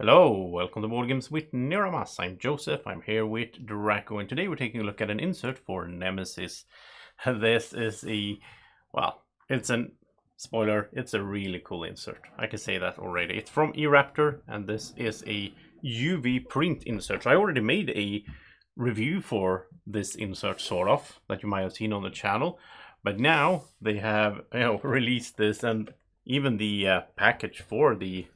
Hello, welcome to Board Games with Niramas. I'm Joseph, I'm here with Drako, and today we're taking a look at an insert for Nemesis. This is well, it's a spoiler, it's a really cool insert. I can say that already. It's from eRaptor, and this is a UV print insert. So I already made a review for this insert, sort of, that you might have seen on the channel. But now they have released this, and even the package for the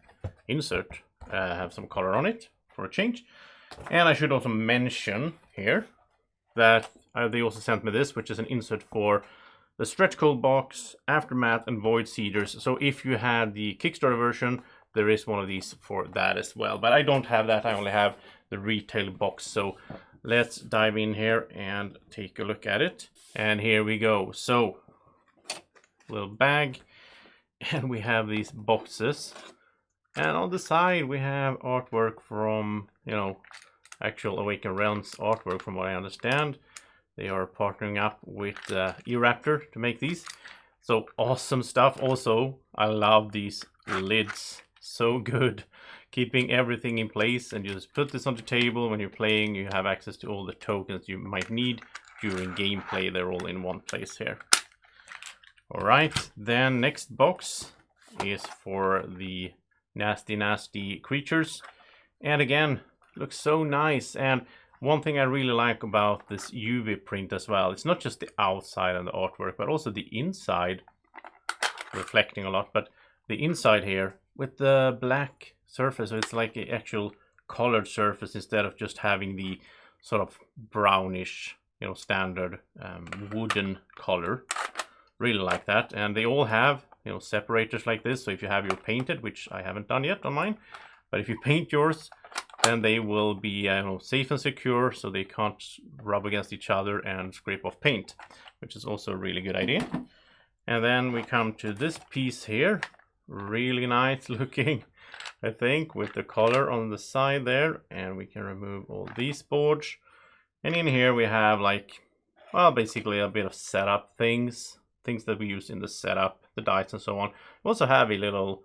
insert have some color on it for a change. And I should also mention here that they also sent me this, which is an insert for the stretch cold box, aftermath, and void seeders. So if you had the Kickstarter version, there is one of these for that as well. But I don't have that, I only have the retail box. So let's dive in here and take a look at it. And here we go. So, little bag, and we have these boxes. And on the side we have artwork from, actual Awakened Realms artwork, from what I understand. They are partnering up with eRaptor to make these. So awesome stuff. Also, I love these lids. So good. Keeping everything in place, and you just put this on the table. When you're playing, you have access to all the tokens you might need during gameplay. They're all in one place here. Alright, then next box is for the nasty creatures, and again, looks so nice. And one thing I really like about this UV print as well, it's not just the outside and the artwork, but also the inside, reflecting a lot, but the inside here with the black surface, so it's like an actual colored surface instead of just having the sort of brownish, standard wooden color. Really like that. And they all have separators like this, so if you have your painted, which I haven't done yet on mine, but if you paint yours, then they will be safe and secure, so they can't rub against each other and scrape off paint, which is also a really good idea. And then we come to this piece here, really nice looking, I think, with the color on the side there. And we can remove all these boards, and in here we have basically a bit of setup things that we use in the setup, the dice and so on. We also have a little,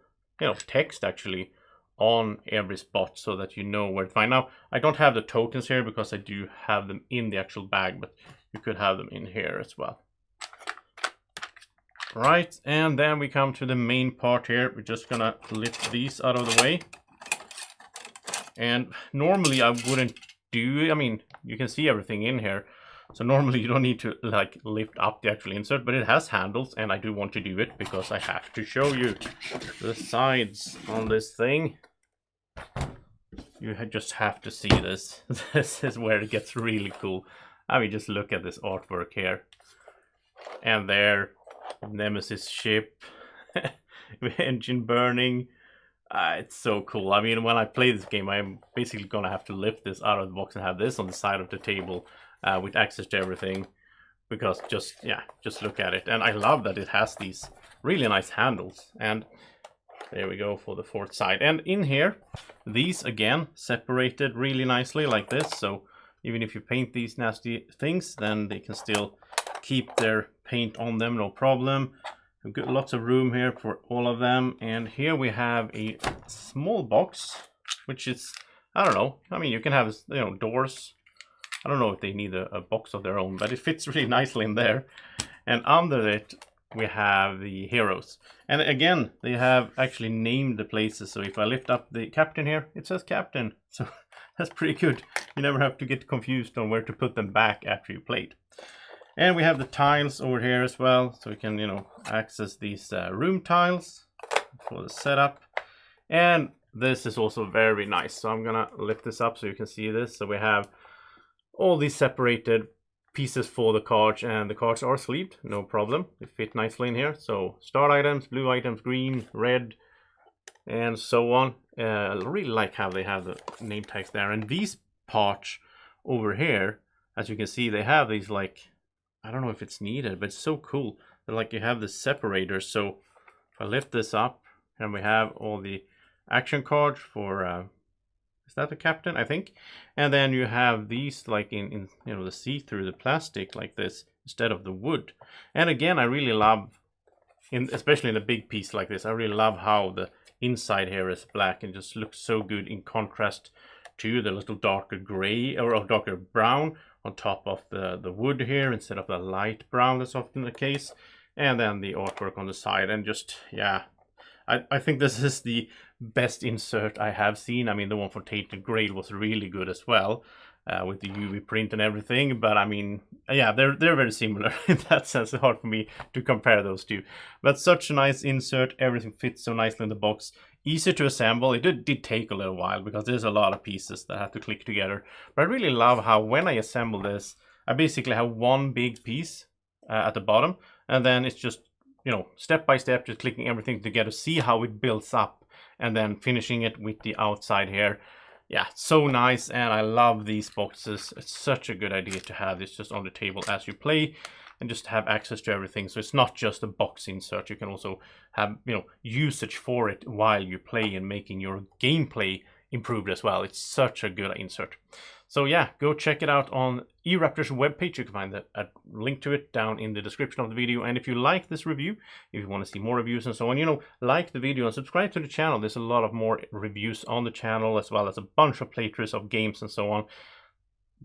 text actually on every spot so that you know where to find. Now, I don't have the tokens here because I do have them in the actual bag, but you could have them in here as well. Right, and then we come to the main part here. We're just gonna lift these out of the way. And normally I wouldn't do, you can see everything in here. So normally you don't need to lift up the actual insert, but it has handles, and I do want to do it because I have to show you the sides on this thing. You just have to see this. This is where it gets really cool. Just look at this artwork here. And there, Nemesis ship, engine burning. It's so cool. When I play this game, I'm basically gonna have to lift this out of the box and have this on the side of the table. With access to everything, because just look at it. And I love that it has these really nice handles. And there we go for the fourth side. And in here, these again separated really nicely like this, so even if you paint these nasty things, then they can still keep their paint on them, no problem. We've got lots of room here for all of them. And here we have a small box, which is, I don't know, you can have doors. I don't know if they need a box of their own, but it fits really nicely in there. And under it, we have the heroes. And again, they have actually named the places. So if I lift up the captain here, it says captain. So that's pretty good. You never have to get confused on where to put them back after you played. And we have the tiles over here as well. So we can, access these room tiles for the setup. And this is also very nice. So I'm gonna lift this up so you can see this. So we have all these separated pieces for the cards, and the cards are sleeved, no problem. They fit nicely in here. So start items, blue items, green, red, and so on. I really like how they have the name tags there. And these parts over here, as you can see, they have these I don't know if it's needed, but it's so cool. They're you have the separators. So if I lift this up, and we have all the action cards for is that the captain? I think. And then you have these in the see-through, the plastic like this instead of the wood. And again, I really love, especially in a big piece like this, I really love how the inside here is black and just looks so good in contrast to the little darker gray or darker brown on top of the wood here instead of the light brown that's often the case. And then the artwork on the side, and just, yeah, I think this is the best insert I have seen. I mean, the one for Tainted Grail was really good as well, with the UV print and everything. But I mean, yeah, they're very similar in that sense. It's hard for me to compare those two. But such a nice insert. Everything fits so nicely in the box. Easy to assemble. It did take a little while because there's a lot of pieces that have to click together. But I really love how when I assemble this, I basically have one big piece at the bottom, and then it's just, you know, step by step, just clicking everything together, see how it builds up, and then finishing it with the outside here. Yeah, so nice, and I love these boxes. It's such a good idea to have this just on the table as you play and just have access to everything. So it's not just a box insert. You can also have, you know, usage for it while you play and making your gameplay improved as well. It's such a good insert. So yeah, go check it out on eRaptor's webpage. You can find a link to it down in the description of the video. And if you like this review, if you want to see more reviews and so on, you know, like the video and subscribe to the channel. There's a lot of more reviews on the channel, as well as a bunch of playthroughs of games and so on.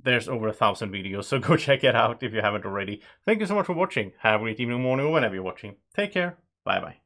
There's over 1,000 videos, so go check it out if you haven't already. Thank you so much for watching. Have a great evening, morning, or whenever you're watching. Take care. Bye-bye.